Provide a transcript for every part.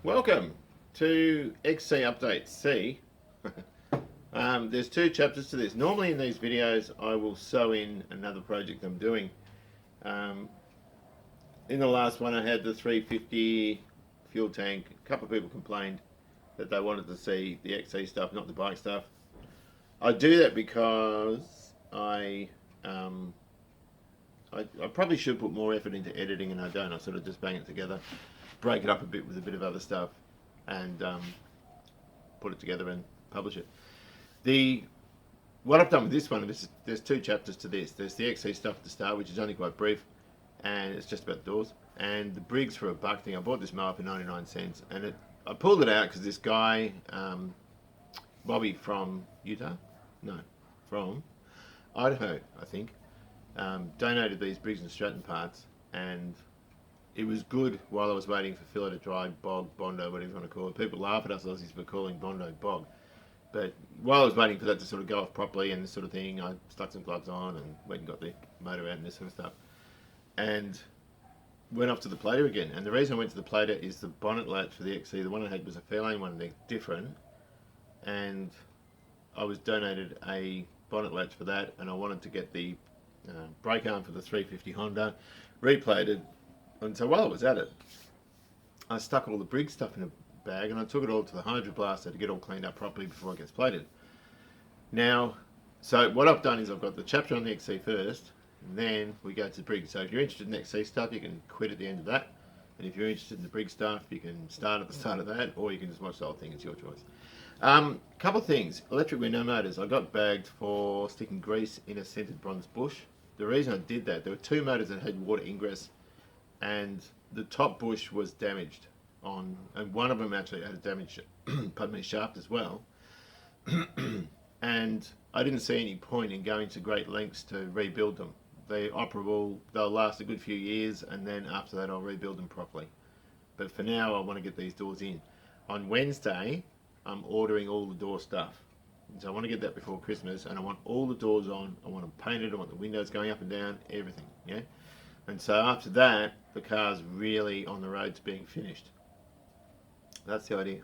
Welcome to XC Update C. There's two chapters to this. Normally in these videos I will sew in another project I'm doing. Um, in the last one I had the 350 fuel tank. A couple of people complained that they wanted to see the XC stuff, not the bike stuff. I do that because I probably should put more effort into editing, and I don't. I sort of just bang it together, break it up a bit with a bit of other stuff, and put it together and publish it. What I've done with this one, there's two chapters to this. There's the XC stuff at the start, which is only quite brief, and it's just about the doors. And the Briggs for $1 thing. I bought this mower for 99 cents, and I pulled it out because this guy, Bobby from Utah, no, from Idaho, I think, donated these Briggs and Stratton parts, and it was good while I was waiting for filler to dry, bog, bondo, whatever you want to call it. People laugh at us Aussies for calling bondo bog. But while I was waiting for that to sort of go off properly and this sort of thing, I stuck some gloves on and went and got the motor out and this sort of stuff. And went off to the plater again. And the reason I went to the plater is the bonnet latch for the XC. The one I had was a Fairlane one, and they're different. And I was donated a bonnet latch for that, and I wanted to get the brake arm for the 350 Honda replated. And so while I was at it, I stuck all the Briggs stuff in a bag and I took it all to the Hydro Blaster to get all cleaned up properly before it gets plated. Now, so what I've done is I've got the chapter on the XC first, and then we go to the Briggs. So if you're interested in the XC stuff, you can quit at the end of that. And if you're interested in the Briggs stuff, you can start at the start of that, or you can just watch the whole thing. It's your choice. Couple of things. Electric window motors. I got bagged for sticking grease in a scented bronze bush. The reason I did that, there were two motors that had water ingress, and the top bush was damaged and one of them actually had a damaged shaft as well. And I didn't see any point in going to great lengths to rebuild them. They're operable, they'll last a good few years, and then after that I'll rebuild them properly. But for now I want to get these doors in. On Wednesday I'm ordering all the door stuff. So I want to get that before Christmas, and I want all the doors on, I want them painted, I want the windows going up and down, everything, yeah? And so after that, the car's really on the road to being finished. That's the idea.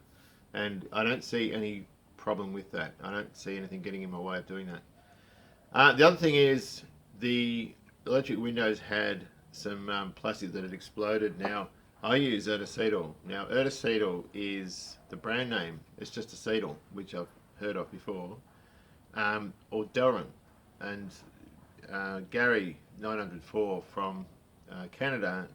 And I don't see any problem with that. I don't see anything getting in my way of doing that. The other thing is the electric windows had some plastic that had exploded. Now, I use Ertacetal. Now, Ertacetal is the brand name. It's just acetal, which I've heard of before, or Delrin. And Gary 904 from Canada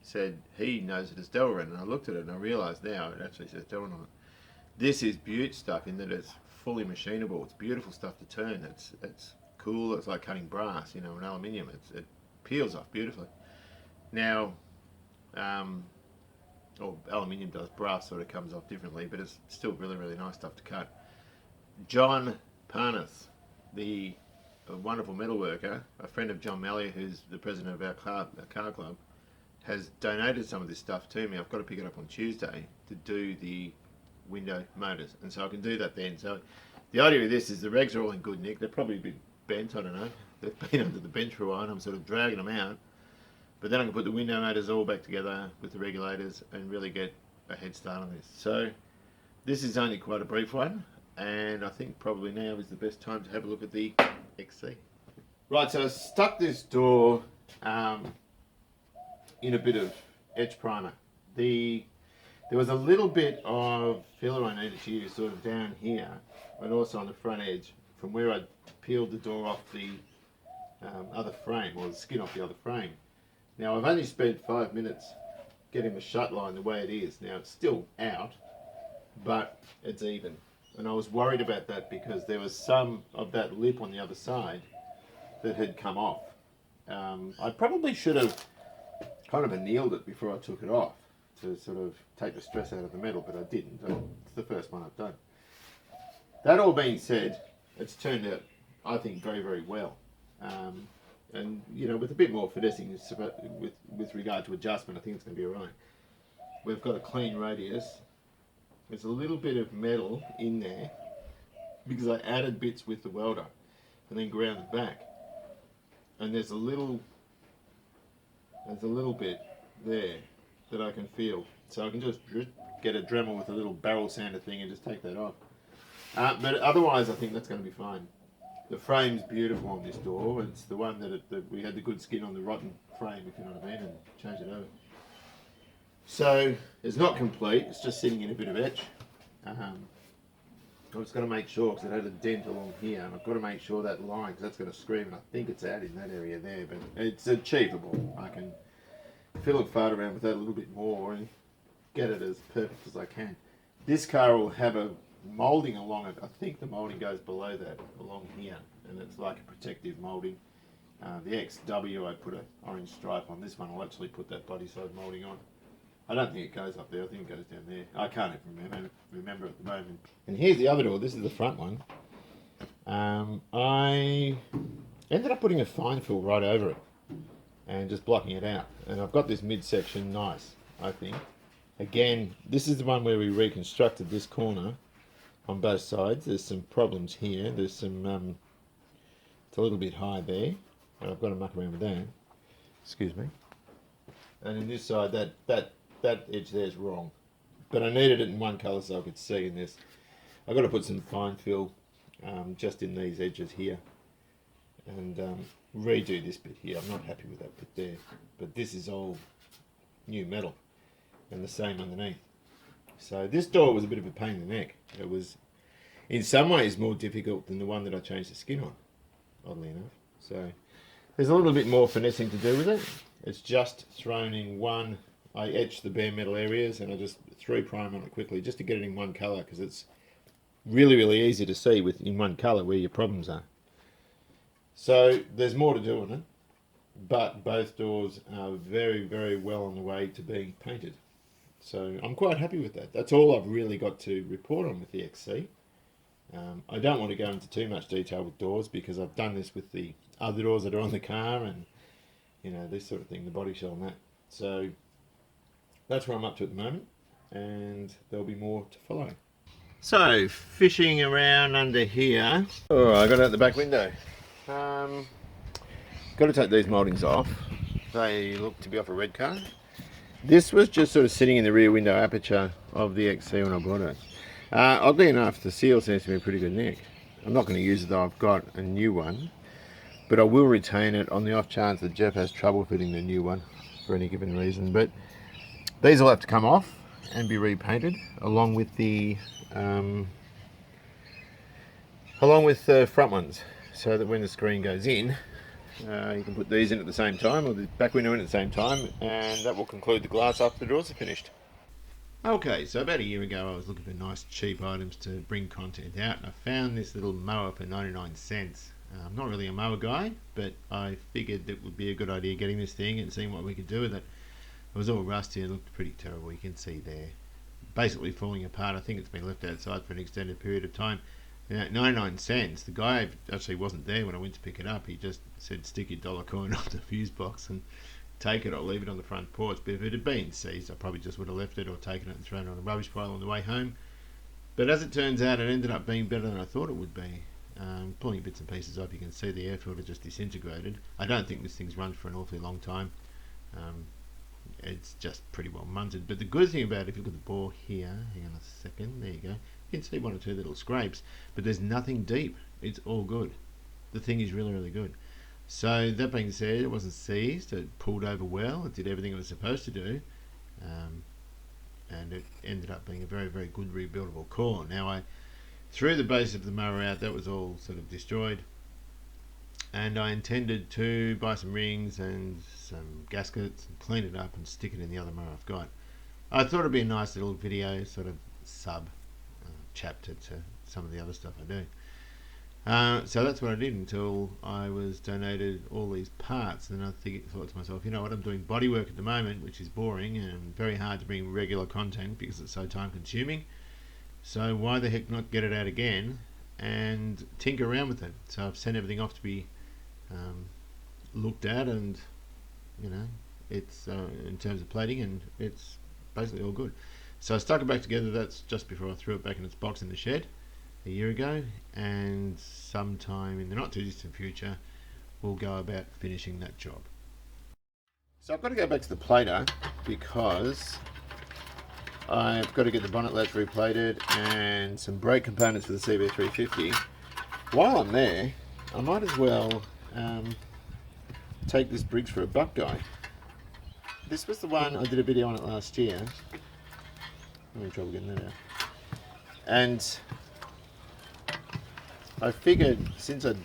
said he knows it as Delrin, and I looked at it and I realised now it actually says Delrin on it. This is Butte stuff in that it's fully machinable. It's beautiful stuff to turn. It's cool. It's like cutting brass, you know, and aluminium. It peels off beautifully. Now, or aluminium does. Brass sort of comes off differently, but it's still really, really nice stuff to cut. John Parnas, the wonderful metalworker, a friend of John Mallier, who's the president of our car club, has donated some of this stuff to me. I've got to pick it up on Tuesday to do the window motors, and so I can do that then. So the idea of this is the regs are all in good nick. They're probably a bit bent, I don't know. They've been under the bench for a while and I'm sort of dragging them out. But then I can put the window motors all back together with the regulators and really get a head start on this. So this is only quite a brief one, and I think probably now is the best time to have a look at the XC. Right, so I stuck this door in a bit of etch primer. There was a little bit of filler I needed to use sort of down here, and also on the front edge from where I peeled the door off the other frame, or the skin off the other frame. Now I've only spent 5 minutes getting the shut line the way it is. Now it's still out, but it's even. And I was worried about that because there was some of that lip on the other side that had come off. I probably should have kind of annealed it before I took it off to sort of take the stress out of the metal, but I didn't. It's the first one I've done. That all being said, it's turned out, I think, very, very well. And, you know, with a bit more finessing with regard to adjustment, I think it's going to be alright. We've got a clean radius. There's a little bit of metal in there because I added bits with the welder and then ground it back. And there's a little bit there that I can feel. So I can just get a Dremel with a little barrel sander thing and just take that off. But otherwise, I think that's going to be fine. The frame's beautiful on this door. It's the one that we had the good skin on the rotten frame, if you know what I mean, and changed it over. So it's not complete. It's just sitting in a bit of etch. I've just got to make sure, because it had a dent along here, and I've got to make sure that line, because that's going to scream, and I think it's out in that area there, but it's achievable. I can fiddle and fart around with that a little bit more and get it as perfect as I can. This car will have a moulding along it. I think the moulding goes below that, along here, and it's like a protective moulding. The XW, I put an orange stripe on. This one I'll actually put that body side moulding on. I don't think it goes up there. I think it goes down there. I can't even remember at the moment. And here's the other door. This is the front one. I ended up putting a fine fill right over it and just blocking it out. And I've got this midsection nice, I think. Again, this is the one where we reconstructed this corner on both sides. There's some problems here. There's some, it's a little bit high there. And I've got to muck around with that. Excuse me. And in this side, that edge there is wrong, but I needed it in one colour so I could see in this. I've got to put some fine fill just in these edges here and redo this bit here. I'm not happy with that bit there, but this is all new metal and the same underneath. So this door was a bit of a pain in the neck. It was in some ways more difficult than the one that I changed the skin on, oddly enough. So there's a little bit more finessing to do with it. It's just thrown in one. I etched the bare metal areas and I just threw prime on it quickly just to get it in one colour, because it's really easy to see in one colour where your problems are. So there's more to do on it, but both doors are very well on the way to being painted. So I'm quite happy with that. That's all I've really got to report on with the XC. I don't want to go into too much detail with doors because I've done this with the other doors that are on the car and, you know, this sort of thing, the body shell and that. So that's where I'm up to at the moment, and there'll be more to follow. So, fishing around under here. Oh, I got out the back window. Got to take these mouldings off. They look to be off a red car. This was just sort of sitting in the rear window aperture of the XC when I bought it. Oddly enough, the seal seems to be a pretty good nick. I'm not going to use it though, I've got a new one. But I will retain it on the off chance that Jeff has trouble fitting the new one for any given reason. But these will have to come off and be repainted along with the front ones, so that when the screen goes in, you can put these in at the same time, or the back window in at the same time, and that will conclude the glass after the doors are finished. Okay, so about a year ago I was looking for nice cheap items to bring content out, and I found this little mower for 99 cents. I'm not really a mower guy, but I figured it would be a good idea getting this thing and seeing what we could do with it. It was all rusty and looked pretty terrible. You can see there, basically falling apart. I think it's been left outside for an extended period of time. Now, 99 cents, the guy actually wasn't there when I went to pick it up. He just said stick your dollar coin on the fuse box and take it or leave it on the front porch. But if it had been seized, I probably just would have left it or taken it and thrown it on a rubbish pile on the way home. But as it turns out, it ended up being better than I thought it would be. Pulling bits and pieces off, you can see the air filter just disintegrated. I don't think this thing's run for an awfully long time. It's just pretty well munted. But the good thing about it, if you look at the bore here, hang on a second, there you go, you can see one or two little scrapes, but there's nothing deep. It's all good. The thing is really good. So that being said, it wasn't seized, it pulled over well, it did everything it was supposed to do, and it ended up being a very good rebuildable core. Now I threw the base of the mower out, that was all sort of destroyed, and I intended to buy some rings and some gaskets and clean it up and stick it in the other mower I've got. I thought it'd be a nice little video, sort of sub chapter to some of the other stuff I do. So that's what I did until I was donated all these parts, and then I thought to myself, you know what, I'm doing bodywork at the moment, which is boring and very hard to bring regular content because it's so time consuming. So why the heck not get it out again and tinker around with it? So I've sent everything off to be looked at, and you know, it's in terms of plating, and it's basically all good. So I stuck it back together. That's just before I threw it back in its box in the shed a year ago, and sometime in the not too distant future we'll go about finishing that job. So I've got to go back to the plater because I've got to get the bonnet latch replated and some brake components for the CB350. While I'm there, I might as well take this Briggs for a buck guy. This was the one, I did a video on it last year. I'm having trouble getting that out. And I figured, since I'd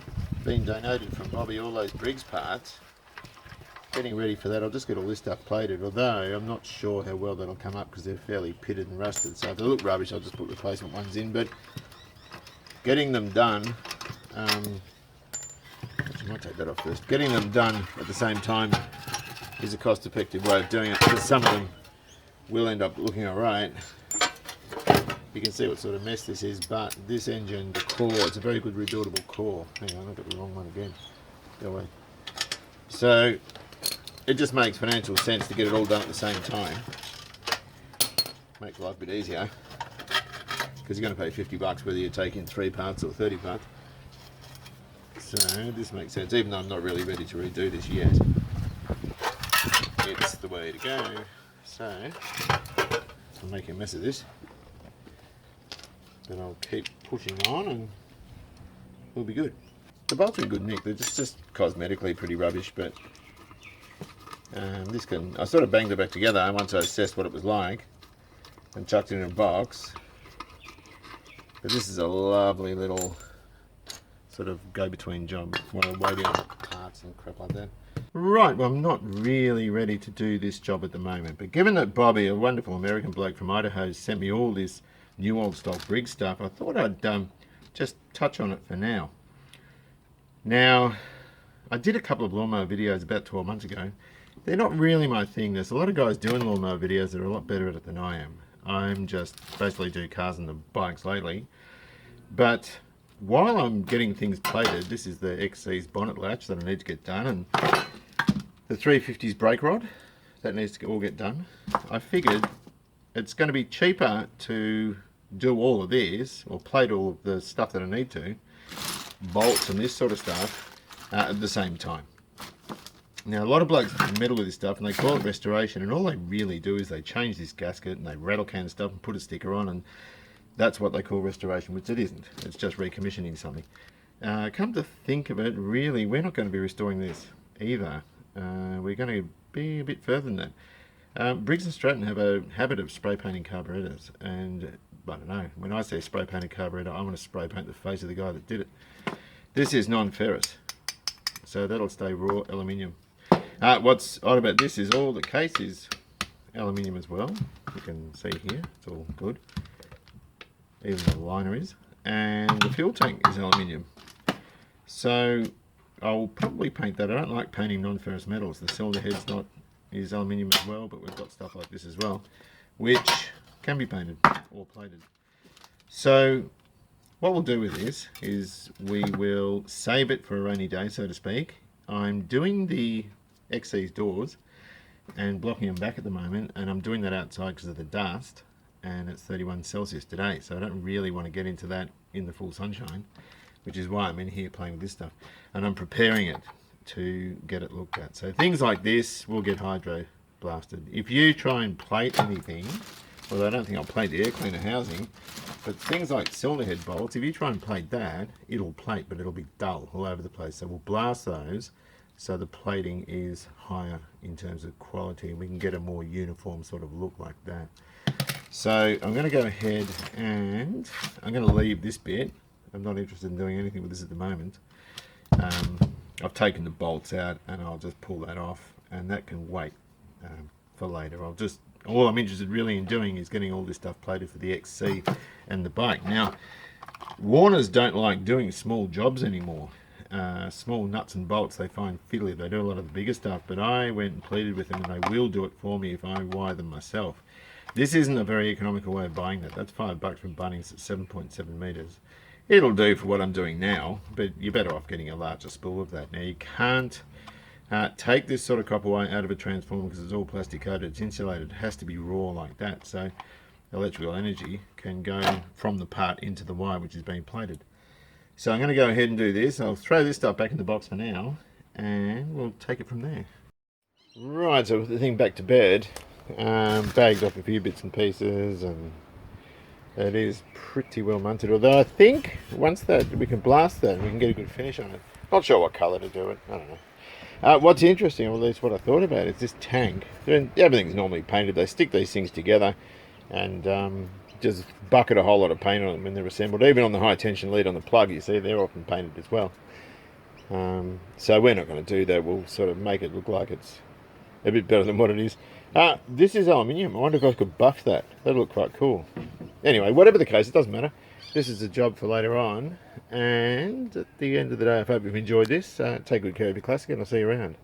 been donated from Bobby all those Briggs parts, getting ready for that, I'll just get all this stuff plated, although I'm not sure how well that'll come up because they're fairly pitted and rusted, so if they look rubbish I'll just put replacement ones in, but getting them done, actually I might take that off first, getting them done at the same time is a cost effective way of doing it, because some of them will end up looking alright. You can see what sort of mess this is, but this engine, the core, it's a very good rebuildable core. Hang on, I've got the wrong one again. Go away. So it just makes financial sense to get it all done at the same time. Makes life a bit easier, because you're going to pay 50 bucks whether you take in 3 parts or 30 parts. So this makes sense, even though I'm not really ready to redo this yet. It's the way to go. So I'm making a mess of this, but I'll keep pushing on and we'll be good. The bolts are in good nick, they're just cosmetically pretty rubbish, but this I sort of banged it back together once I assessed what it was like and chucked it in a box. But this is a lovely little sort of go-between job while I'm waiting on parts and crap like that. Right, well I'm not really ready to do this job at the moment, but given that Bobby, a wonderful American bloke from Idaho, sent me all this new old stock Briggs stuff, I thought I'd just touch on it for now. Now, I did a couple of lawnmower videos about 12 months ago. They're not really my thing. There's a lot of guys doing lawnmower videos that are a lot better at it than I am. I'm just basically do cars and the bikes lately. But while I'm getting things plated, this is the XC's bonnet latch that I need to get done, and the 350's brake rod that needs to all get done. I figured it's going to be cheaper to do all of this, or plate all of the stuff that I need to, bolts and this sort of stuff, at the same time. Now, a lot of blokes meddle with this stuff and they call it restoration, and all they really do is they change this gasket and they rattle can stuff and put a sticker on, and that's what they call restoration, which it isn't. It's just recommissioning something. Come to think of it, really, we're not going to be restoring this either. We're going to be a bit further than that. Briggs and Stratton have a habit of spray painting carburetors, and I don't know, when I say spray painted carburetor, I want to spray paint the face of the guy that did it. This is non-ferrous, so that'll stay raw aluminium. What's odd about this is all the case is aluminium as well. You can see here, it's all good. Even the liner is. And the fuel tank is aluminium. So I'll probably paint that. I don't like painting non-ferrous metals. The cylinder head's is aluminium as well, but we've got stuff like this as well, which can be painted or plated. So what we'll do with this is we will save it for a rainy day, so to speak. I'm doing the XC's doors and blocking them back at the moment, and I'm doing that outside because of the dust, and it's 31 Celsius today, so I don't really want to get into that in the full sunshine, which is why I'm in here playing with this stuff, and I'm preparing it to get it looked at. So things like this will get hydro blasted. If you try and plate anything, although I don't think I'll plate the air cleaner housing, but things like cylinder head bolts, if you try and plate that, it'll plate, but it'll be dull all over the place. So we'll blast those so the plating is higher in terms of quality, and we can get a more uniform sort of look like that. So I'm going to go ahead and I'm going to leave this bit. I'm not interested in doing anything with this at the moment. I've taken the bolts out and I'll just pull that off, and that can wait for later. All I'm interested really in doing is getting all this stuff plated for the XC and the bike. Now, Warners don't like doing small jobs anymore. Small nuts and bolts they find fiddly. They do a lot of the bigger stuff, but I went and pleaded with them and they will do it for me if I wire them myself. This isn't a very economical way of buying that. That's $5 from Bunnings at 7.7 meters. It'll do for what I'm doing now, but you're better off getting a larger spool of that. Now, you can't take this sort of copper wire out of a transformer because it's all plastic coated, it's insulated. It has to be raw like that, so electrical energy can go from the part into the wire which is being plated. So I'm going to go ahead and do this. I'll throw this stuff back in the box for now, and we'll take it from there. Right, so with the thing back to bed, Bagged off a few bits and pieces, and it is pretty well munted. Although I think once that we can blast that, we can get a good finish on it. Not sure what colour to do it. I don't know. What's interesting, or at least what I thought about, is this tank. Everything's normally painted. They stick these things together and just bucket a whole lot of paint on them when they're assembled. Even on the high tension lead on the plug, you see they're often painted as well. So we're not going to do that. We'll sort of make it look like it's a bit better than what it is. This is aluminium. I wonder if I could buff that. That'd look quite cool. Anyway, whatever the case, it doesn't matter. This is a job for later on. And at the end of the day, I hope you've enjoyed this. Take good care of your classic, and I'll see you around.